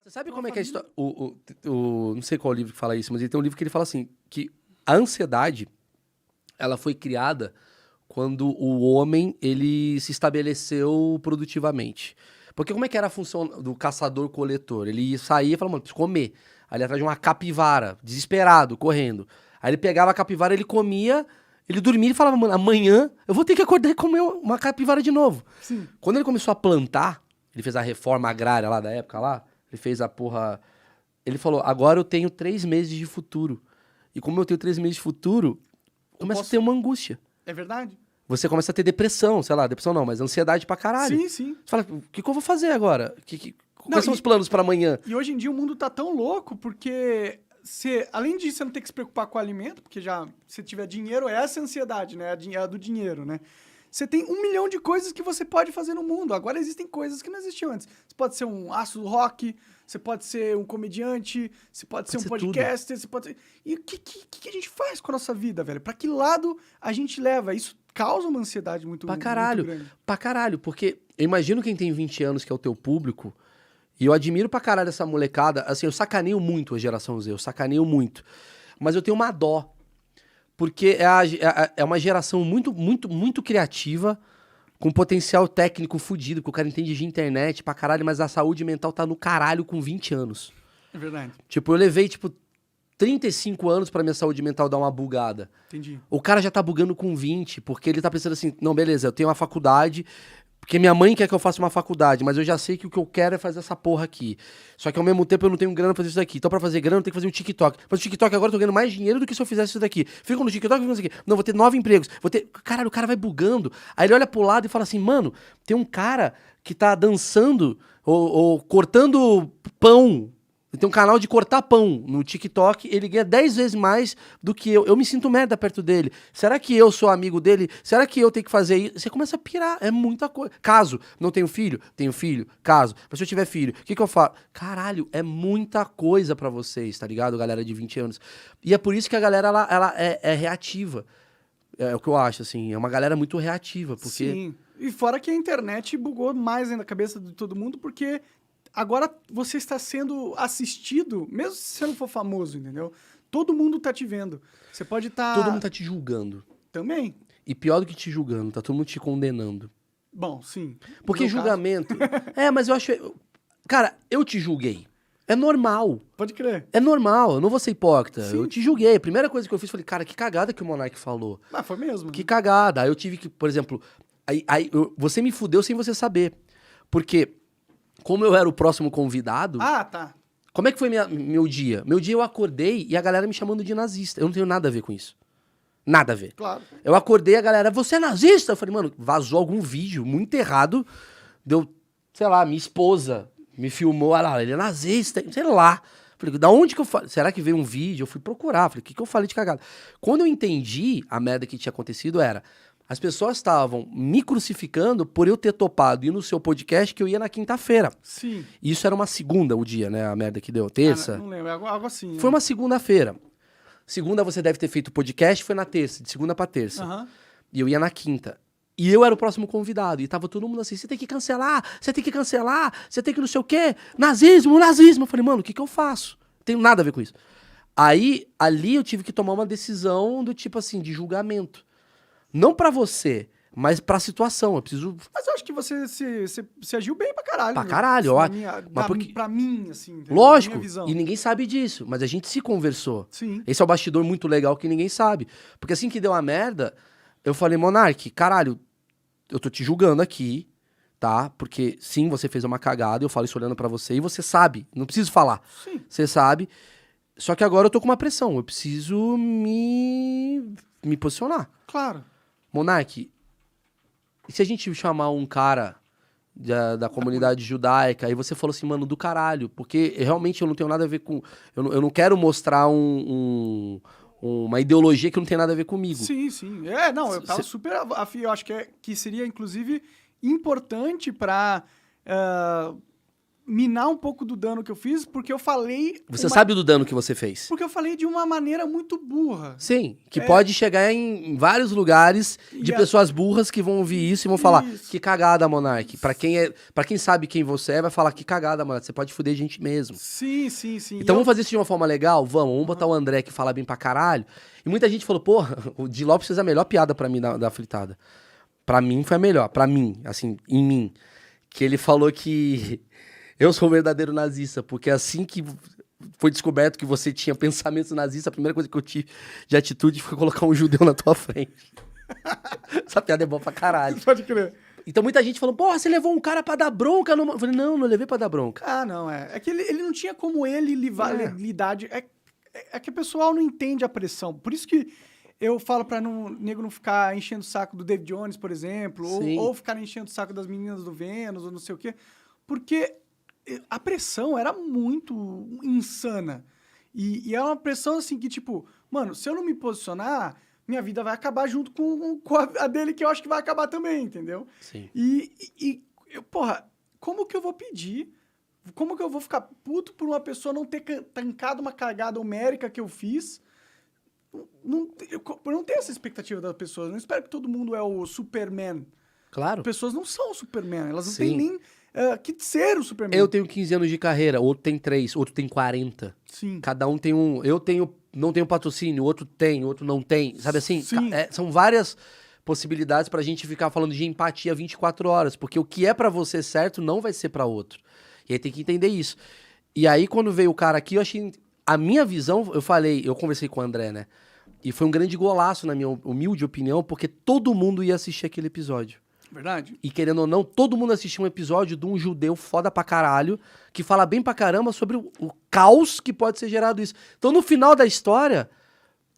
Você sabe como é que é a história? Não sei qual livro que fala isso, mas ele tem um livro que ele fala assim, que a ansiedade, ela foi criada quando o homem, ele se estabeleceu produtivamente. Porque como é que era a função do caçador-coletor? Ele ia sair e falava, mano, preciso comer. Aí ele ia atrás de uma capivara, desesperado, correndo. Aí ele pegava a capivara, ele comia, ele dormia e falava, mano, amanhã eu vou ter que acordar e comer uma capivara de novo. Sim. Quando ele começou a plantar, ele fez a reforma agrária lá da época lá, ele fez a porra... Ele falou, agora eu tenho 3 meses de futuro. E como eu tenho 3 meses de futuro, começa a ter uma angústia. É verdade? Você começa a ter depressão, sei lá, depressão não, mas ansiedade pra caralho. Sim, sim. Você fala, o que eu vou fazer agora? Quais são os planos pra amanhã? E hoje em dia o mundo tá tão louco porque além disso você não ter que se preocupar com o alimento, porque já se tiver dinheiro, essa é a ansiedade, né? A do dinheiro, né? Você tem 1 milhão de coisas que você pode fazer no mundo. Agora existem coisas que não existiam antes. Você pode ser um astro do rock, você pode ser um comediante, você pode ser um podcaster, você pode ser... E o que a gente faz com a nossa vida, velho? Pra que lado a gente leva? Isso causa uma ansiedade muito grande. Pra caralho, porque eu imagino quem tem 20 anos, que é o teu público, e eu admiro pra caralho essa molecada. Assim, eu sacaneio muito a geração Z, eu sacaneio muito. Mas eu tenho uma dó. Porque é uma geração muito, muito, muito criativa, com potencial técnico fudido, que o cara entende de internet pra caralho, mas a saúde mental tá no caralho com 20 anos. É verdade. Tipo, eu levei, 35 anos pra minha saúde mental dar uma bugada. Entendi. O cara já tá bugando com 20, porque ele tá pensando assim, não, beleza, eu tenho uma faculdade, porque minha mãe quer que eu faça uma faculdade, mas eu já sei que o que eu quero é fazer essa porra aqui. Só que ao mesmo tempo eu não tenho grana pra fazer isso daqui. Então pra fazer grana eu tenho que fazer um TikTok. Mas o TikTok agora eu tô ganhando mais dinheiro do que se eu fizesse isso daqui. Fico no TikTok, fico nisso aqui. Não, vou ter 9 empregos. Caralho, o cara vai bugando. Aí ele olha pro lado e fala assim, mano, tem um cara que tá dançando ou cortando pão. Tem um canal de cortar pão no TikTok, ele ganha 10 vezes mais do que eu. Eu me sinto merda perto dele. Será que eu sou amigo dele? Será que eu tenho que fazer isso? Você começa a pirar, é muita coisa. Caso, não tenho filho? Tenho filho. Caso, mas se eu tiver filho, o que eu faço? Caralho, é muita coisa pra vocês, tá ligado, galera de 20 anos? E é por isso que a galera, ela é reativa. É o que eu acho, assim, é uma galera muito reativa, porque... Sim, e fora que a internet bugou mais ainda a cabeça de todo mundo, porque... Agora você está sendo assistido, mesmo se você não for famoso, entendeu? Todo mundo tá te vendo. Você pode estar... Todo mundo tá te julgando. Também. E pior do que te julgando, tá todo mundo te condenando. Bom, sim. Porque julgamento... mas eu acho... Cara, eu te julguei. É normal. Pode crer. É normal, eu não vou ser hipócrita. Sim. Eu te julguei. A primeira coisa que eu fiz, falei, cara, que cagada que o Monark falou. Ah, foi mesmo. Que cagada. Aí eu tive que, por exemplo... você me fudeu sem você saber. Porque... Como eu era o próximo convidado... Ah, tá. Como é que foi meu dia? Meu dia eu acordei e a galera me chamando de nazista. Eu não tenho nada a ver com isso. Nada a ver. Claro. Eu acordei e a galera, você é nazista? Eu falei, mano, vazou algum vídeo muito errado. Deu, sei lá, minha esposa me filmou, olha lá, ele é nazista, sei lá. Falei, da onde que eu falei? Será que veio um vídeo? Eu fui procurar, falei, o que eu falei de cagada? Quando eu entendi a merda que tinha acontecido era... As pessoas estavam me crucificando por eu ter topado ir no seu podcast que eu ia na quinta-feira. Sim. E isso era uma segunda, o dia, né? A merda que deu. Terça. Não lembro, algo assim. Foi uma segunda-feira. Segunda você deve ter feito o podcast, foi na terça, de segunda pra terça. Uhum. E eu ia na quinta. E eu era o próximo convidado. E tava todo mundo assim, você tem que cancelar, você tem que cancelar, você tem que não sei o quê. Nazismo, nazismo. Eu falei, mano, o que eu faço? Não tenho nada a ver com isso. Aí, ali eu tive que tomar uma decisão do tipo assim, de julgamento. Não pra você, mas pra situação. Eu preciso... Mas eu acho que você se agiu bem pra caralho. Pra caralho, ó. Pra mim, assim. Lógico, minha visão. e ninguém sabe disso, mas a gente se conversou. Sim. Esse é o bastidor muito legal que ninguém sabe. Porque assim que deu a merda, eu falei, Monark, caralho, eu tô te julgando aqui, tá? Porque sim, você fez uma cagada, eu falo isso olhando pra você, e você sabe, não preciso falar. Sim. Você sabe. Só que agora eu tô com uma pressão, eu preciso me posicionar. Claro. Monark, e se a gente chamar um cara da comunidade judaica, aí você falou assim, mano, do caralho, porque realmente eu não tenho nada a ver com... Eu não quero mostrar uma ideologia que não tem nada a ver comigo. Sim, sim. Eu tava super afim, eu acho que seria, inclusive, importante pra minar um pouco do dano que eu fiz, porque eu falei... Você sabe do dano que você fez. Porque eu falei de uma maneira muito burra. Sim, que pode chegar em vários lugares de pessoas burras que vão ouvir isso e vão falar, que cagada, Monark. Pra quem sabe quem você é, vai falar, que cagada, mano, você pode fuder gente mesmo. Sim. Então vamos fazer isso de uma forma legal? Vamos botar o André que fala bem pra caralho. E muita gente falou, porra, o Di Lopes fez a melhor piada pra mim da fritada. Pra mim foi a melhor, pra mim, assim, em mim. Que ele falou que eu sou o verdadeiro nazista, porque assim que foi descoberto que você tinha pensamentos nazistas, a primeira coisa que eu tive de atitude foi colocar um judeu na tua frente. Essa piada é boa pra caralho. Pode crer. Então muita gente falou, porra, você levou um cara pra dar bronca? Eu falei, não levei pra dar bronca. Ah, não, é que ele não tinha como ele lidar de... É que o pessoal não entende a pressão. Por isso que eu falo pra nego não ficar enchendo o saco do David Jones, por exemplo, ou ficar enchendo o saco das meninas do Vênus, ou não sei o quê, porque a pressão era muito insana. E é uma pressão assim que, tipo, mano, se eu não me posicionar, minha vida vai acabar junto com a dele, que eu acho que vai acabar também, entendeu? Sim. Porra, como que eu vou pedir? Como que eu vou ficar puto por uma pessoa não ter tancado uma cagada homérica que eu fiz? Eu não tenho essa expectativa das pessoas. Eu não espero que todo mundo é o Superman. Claro. As pessoas não são o Superman. Elas não têm nem que ser o Superman. Eu tenho 15 anos de carreira, outro tem 3, outro tem 40. Sim. Cada um tem um... não tenho patrocínio, outro tem, outro não tem. Sabe assim? Sim. São várias possibilidades pra gente ficar falando de empatia 24 horas. Porque o que é pra você certo não vai ser pra outro. E aí tem que entender isso. E aí quando veio o cara aqui, eu achei... A minha visão, eu conversei com o André, né? E foi um grande golaço, na minha humilde opinião, porque todo mundo ia assistir aquele episódio. Verdade. E querendo ou não, todo mundo assistiu um episódio de um judeu foda pra caralho, que fala bem pra caramba sobre o caos que pode ser gerado isso. Então, no final da história,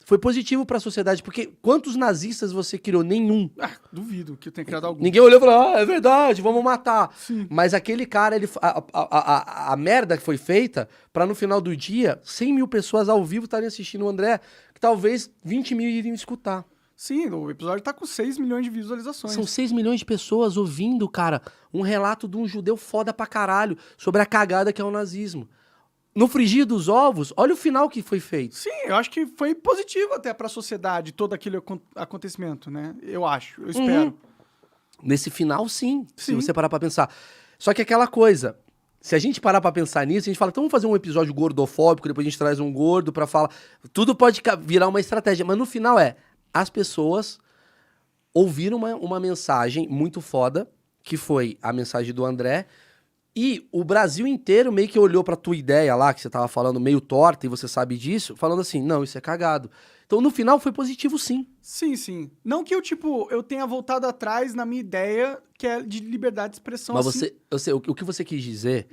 foi positivo pra sociedade, porque quantos nazistas você criou? Nenhum. Duvido que eu tenha criado algum. Ninguém olhou e falou, é verdade, vamos matar. Sim. Mas aquele cara, a merda que foi feita, pra no final do dia, 100 mil pessoas ao vivo estarem assistindo o André, que talvez 20 mil iriam escutar. Sim, o episódio tá com 6 milhões de visualizações. São 6 milhões de pessoas ouvindo, cara, um relato de um judeu foda pra caralho sobre a cagada que é o nazismo. No frigir dos ovos, olha o final que foi feito. Sim, eu acho que foi positivo até pra sociedade todo aquele acontecimento, né? Eu acho, eu espero. Nesse final, sim, se você parar pra pensar. Só que aquela coisa, se a gente parar pra pensar nisso, a gente fala, então vamos fazer um episódio gordofóbico, depois a gente traz um gordo pra falar... Tudo pode virar uma estratégia, mas no final as pessoas ouviram uma mensagem muito foda, que foi a mensagem do André, e o Brasil inteiro meio que olhou pra tua ideia lá, que você tava falando meio torta, e você sabe disso, falando assim, não, isso é cagado. Então, no final, foi positivo, sim. Sim. Não que eu tenha voltado atrás na minha ideia, que é de liberdade de expressão. Mas assim. o que você quis dizer,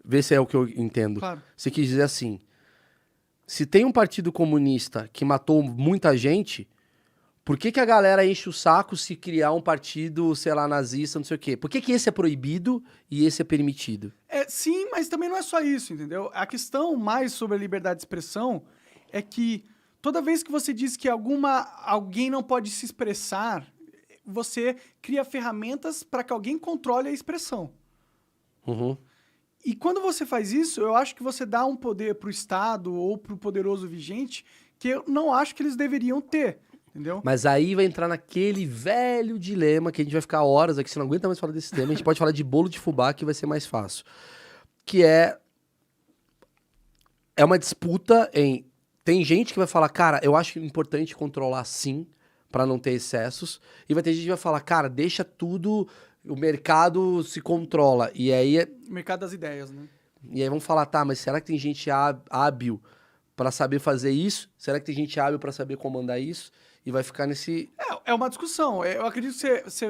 vê se é o que eu entendo. Claro. Você quis dizer assim, se tem um partido comunista que matou muita gente, por que a galera enche o saco se criar um partido, sei lá, nazista, não sei o quê? Por que esse é proibido e esse é permitido? Sim, mas também não é só isso, entendeu? A questão mais sobre a liberdade de expressão é que toda vez que você diz que alguém não pode se expressar, você cria ferramentas para que alguém controle a expressão. Uhum. E quando você faz isso, eu acho que você dá um poder pro Estado ou pro poderoso vigente que eu não acho que eles deveriam ter. Entendeu? Mas aí vai entrar naquele velho dilema que a gente vai ficar horas aqui, você não aguenta mais falar desse tema, a gente pode falar de bolo de fubá que vai ser mais fácil. Que é uma disputa em... Tem gente que vai falar, cara, eu acho importante controlar sim, pra não ter excessos. E vai ter gente que vai falar, cara, deixa tudo, o mercado se controla. E aí... O mercado das ideias, né? E aí vão falar, tá, mas será que tem gente hábil pra saber fazer isso? Será que tem gente hábil pra saber comandar isso? E vai ficar nesse... É uma discussão. Eu acredito que você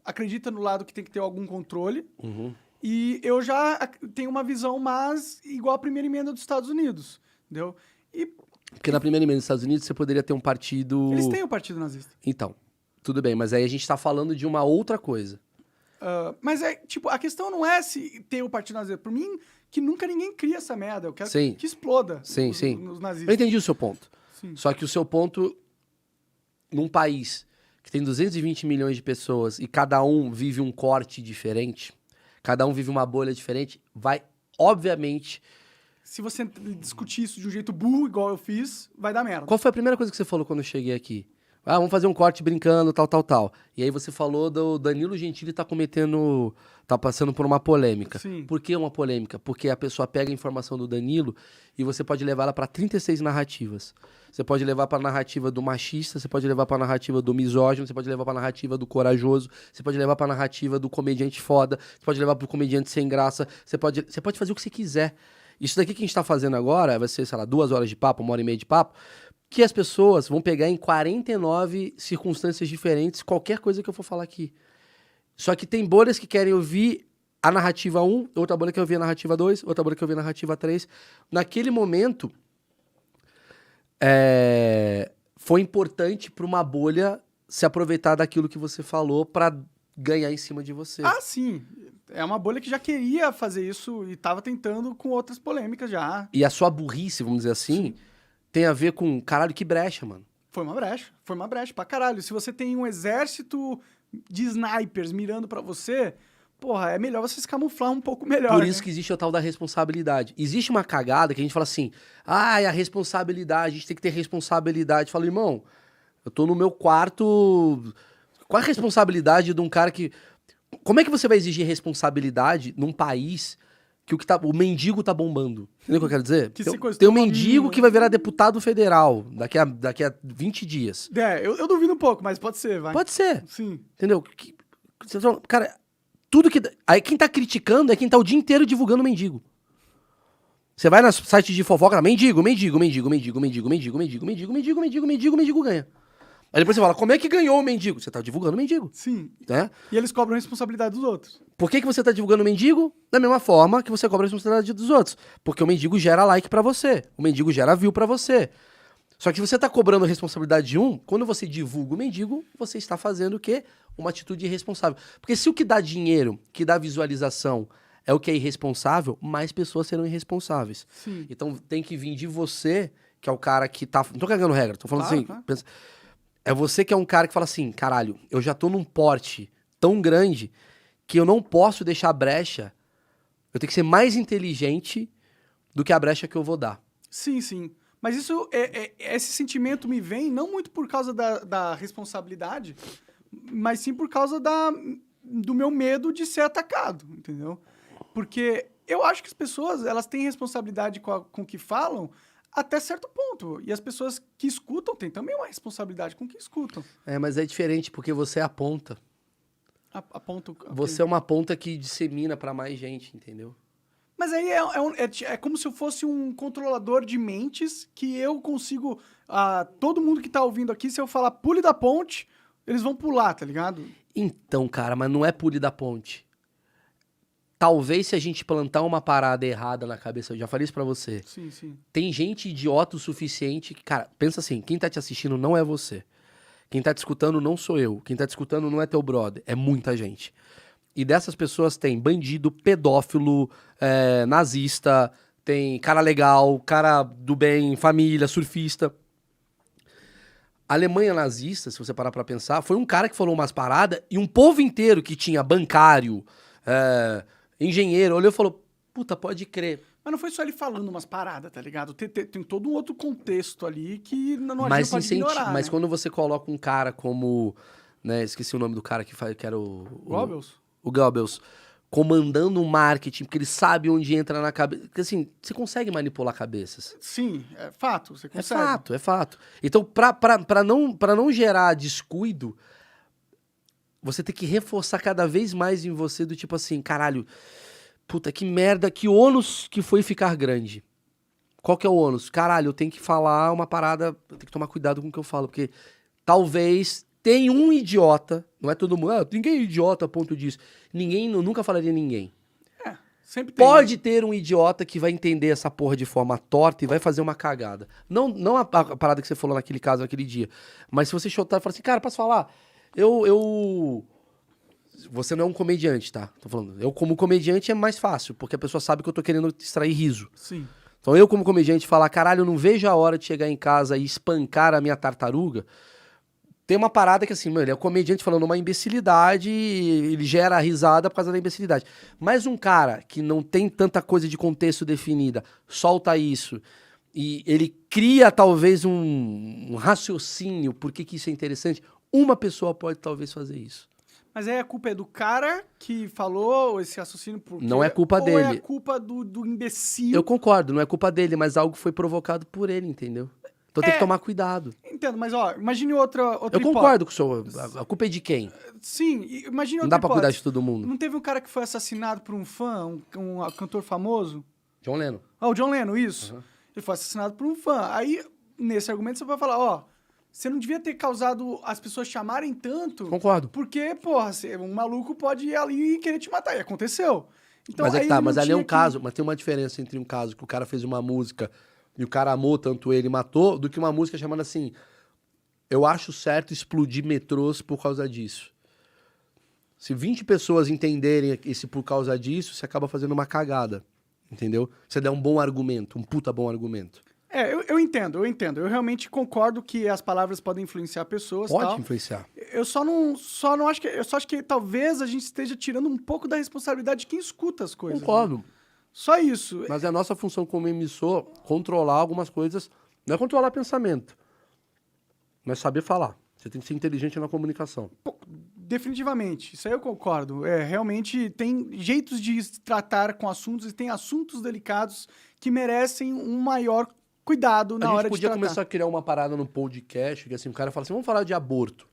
acredita no lado que tem que ter algum controle. Uhum. E eu já tenho uma visão mais igual à primeira emenda dos Estados Unidos. Entendeu? Porque na primeira emenda dos Estados Unidos você poderia ter um partido... Eles têm o partido nazista. Então, tudo bem. Mas aí a gente tá falando de uma outra coisa. Mas a questão não é se ter o partido nazista. Por mim, que nunca ninguém cria essa merda. Eu quero que exploda os nazistas. Eu entendi o seu ponto. Sim. Só que o seu ponto... Num país que tem 220 milhões de pessoas e cada um vive um corte diferente, cada um vive uma bolha diferente, vai, obviamente... Se você discutir isso de um jeito burro, igual eu fiz, vai dar merda. Qual foi a primeira coisa que você falou quando eu cheguei aqui? Ah, vamos fazer um corte brincando, tal. E aí você falou do Danilo Gentili tá passando por uma polêmica. Sim. Por que uma polêmica? Porque a pessoa pega a informação do Danilo e você pode levar ela para 36 narrativas. Você pode levar para a narrativa do machista, você pode levar para a narrativa do misógino, você pode levar para a narrativa do corajoso, você pode levar para a narrativa do comediante foda, você pode levar para o comediante sem graça, você pode fazer o que você quiser. Isso daqui que a gente tá fazendo agora vai ser, sei lá, 2 horas de papo, 1h30 de papo, que as pessoas vão pegar em 49 circunstâncias diferentes qualquer coisa que eu for falar aqui. Só que tem bolhas que querem ouvir a narrativa 1, outra bolha quer ouvir a narrativa 2, outra bolha quer ouvir a narrativa 3. Naquele momento, foi importante para uma bolha se aproveitar daquilo que você falou para ganhar em cima de você. Ah, sim. É uma bolha que já queria fazer isso e tava tentando com outras polêmicas já. E a sua burrice, vamos dizer assim, tem a ver com, caralho, que brecha, mano. Foi uma brecha pra caralho. Se você tem um exército de snipers mirando pra você, porra, é melhor você se camuflar um pouco melhor. Por isso que existe o tal da responsabilidade. Existe uma cagada que a gente fala assim, a responsabilidade, a gente tem que ter responsabilidade. Fala, irmão, eu tô no meu quarto... Qual é a responsabilidade de um cara que... Como é que você vai exigir responsabilidade num país que o mendigo tá bombando? Entendeu o que eu quero dizer? Tem um mendigo que vai virar deputado federal daqui a 20 dias. Eu duvido um pouco, mas pode ser, vai. Pode ser. Sim. Entendeu? Cara, tudo que... Aí quem tá criticando é quem tá o dia inteiro divulgando mendigo. Você vai no site de fofoca, mendigo ganha. Aí depois você fala, como é que ganhou o mendigo? Você tá divulgando o mendigo. Sim. Né? E eles cobram a responsabilidade dos outros. Por que você tá divulgando o mendigo? Da mesma forma que você cobra a responsabilidade dos outros. Porque o mendigo gera like pra você. O mendigo gera view pra você. Só que se você tá cobrando a responsabilidade de um, quando você divulga o mendigo, você está fazendo o quê? Uma atitude irresponsável. Porque se o que dá dinheiro, que dá visualização, é o que é irresponsável, mais pessoas serão irresponsáveis. Sim. Então tem que vir de você, que é o cara que tá... Não tô cagando regra, tô falando assim... Claro. Pensa... É você que é um cara que fala assim, caralho, eu já tô num porte tão grande que eu não posso deixar brecha, eu tenho que ser mais inteligente do que a brecha que eu vou dar. Sim. Mas isso, esse sentimento me vem não muito por causa da responsabilidade, mas sim por causa do meu medo de ser atacado, entendeu? Porque eu acho que as pessoas, elas têm responsabilidade com o que falam, até certo ponto. E as pessoas que escutam têm também uma responsabilidade com o que escutam. Mas é diferente, porque você é a ponta. A ponto... Você é uma ponta que dissemina pra mais gente, entendeu? Mas aí é como se eu fosse um controlador de mentes que eu consigo... todo mundo que tá ouvindo aqui, se eu falar pule da ponte, eles vão pular, tá ligado? Então, cara, mas não é pule da ponte. Talvez se a gente plantar uma parada errada na cabeça, eu já falei isso pra você. Sim. Tem gente idiota o suficiente que, cara, pensa assim, quem tá te assistindo não é você. Quem tá te escutando não sou eu. Quem tá te escutando não é teu brother. É muita gente. E dessas pessoas tem bandido, pedófilo, nazista, tem cara legal, cara do bem, família, surfista. A Alemanha nazista, se você parar pra pensar, foi um cara que falou umas paradas e um povo inteiro que tinha bancário, engenheiro, olhou e falou, puta, pode crer. Mas não foi só ele falando umas paradas, tá ligado? Tem todo um outro contexto ali que não adianta ignorar, Mas né? quando você coloca um cara como, né, esqueci o nome do cara que era o Goebbels? O Goebbels, comandando um marketing, porque ele sabe onde entra na cabeça. Porque assim, você consegue manipular cabeças. Sim, é fato, você consegue. É fato. Então, pra não gerar descuido, você tem que reforçar cada vez mais em você do tipo assim, caralho, puta, que merda, que ônus que foi ficar grande. Qual que é o ônus? Caralho, eu tenho que falar uma parada, eu tenho que tomar cuidado com o que eu falo, porque talvez tem um idiota, não é todo mundo, ninguém é idiota a ponto disso. Eu nunca falaria ninguém. Sempre tem. Pode ter um idiota que vai entender essa porra de forma torta e vai fazer uma cagada. Não a parada que você falou naquele caso, naquele dia. Mas se você chutar e falar assim, cara, posso falar? Você não é um comediante, tá? Tô falando. Eu, como comediante, é mais fácil, porque a pessoa sabe que eu tô querendo extrair riso. Sim. Então eu, como comediante, falar, caralho, eu não vejo a hora de chegar em casa e espancar a minha tartaruga. tem uma parada que assim, mano, ele é um comediante falando uma imbecilidade e ele gera risada por causa da imbecilidade. Mas um cara que não tem tanta coisa de contexto definida, solta isso e ele cria talvez um raciocínio, por que isso é interessante, uma pessoa pode talvez fazer isso. Mas aí a culpa é do cara que falou esse raciocínio porque... Não é culpa ou dele. é a culpa do imbecil? Eu concordo, não é culpa dele, mas algo foi provocado por ele, entendeu? Então tem que tomar cuidado. Entendo, mas ó, imagine outra Eu hipótese. concordo com o senhor. A culpa é de quem? Sim, imagine Não outra dá pra cuidar hipótese. de todo mundo. Não teve um cara que foi assassinado por um fã, um cantor famoso? John Lennon. Ah, o John Lennon, isso. Uhum. Ele foi assassinado por um fã. Aí, nesse argumento, você vai falar, ó, você não devia ter causado as pessoas chamarem tanto. Concordo. Porque, porra, um maluco pode ir ali e querer te matar. E aconteceu. Então, mas é que tá, mas ali é um que... caso, mas tem uma diferença entre um caso que o cara fez uma música e o cara amou tanto ele e matou, do que uma música chamada assim, eu acho certo explodir metrôs por causa disso. Se 20 pessoas entenderem esse por causa disso, você acaba fazendo uma cagada, entendeu? Você der um bom argumento, um puta bom argumento. Eu entendo. Eu realmente concordo que as palavras podem influenciar pessoas. Pode tal. influenciar. Eu só não acho que... Eu só acho que talvez a gente esteja tirando um pouco da responsabilidade de quem escuta as coisas. Concordo. Né? Só isso. Mas é a nossa função como emissor controlar algumas coisas. Não é controlar pensamento, mas saber falar. Você tem que ser inteligente na comunicação. Definitivamente. Isso aí eu concordo. Realmente tem jeitos de se tratar com assuntos e tem assuntos delicados que merecem um maior cuidado na hora de tratar. A gente podia começar a criar uma parada no podcast, que assim, o cara fala assim, vamos falar de aborto.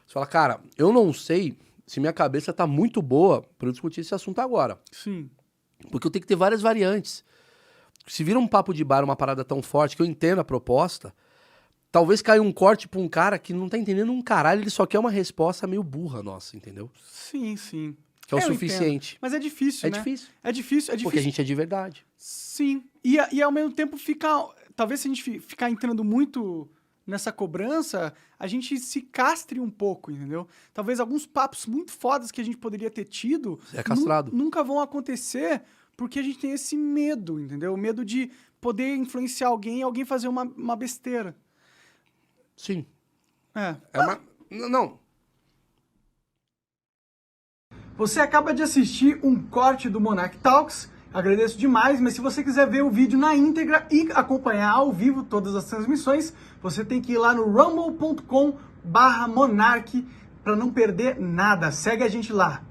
Você fala, cara, eu não sei se minha cabeça tá muito boa pra eu discutir esse assunto agora. Sim. Porque eu tenho que ter várias variantes. Se vira um papo de bar, uma parada tão forte, que eu entendo a proposta, talvez caia um corte pra um cara que não tá entendendo um caralho, ele só quer uma resposta meio burra nossa, entendeu? Sim, sim. Que é o suficiente. Entendo. Mas é difícil, né? É difícil. Porque a gente é de verdade. Sim. E ao mesmo tempo fica... Talvez se a gente ficar entrando muito nessa cobrança, a gente se castre um pouco, entendeu? Talvez alguns papos muito fodas que a gente poderia ter tido... É castrado. Nunca vão acontecer porque a gente tem esse medo, entendeu? O medo de poder influenciar alguém e alguém fazer uma besteira. Sim. Não. Você acaba de assistir um corte do Monarch Talks. Agradeço demais, mas se você quiser ver o vídeo na íntegra e acompanhar ao vivo todas as transmissões, você tem que ir lá no rumble.com/monarch para não perder nada. Segue a gente lá.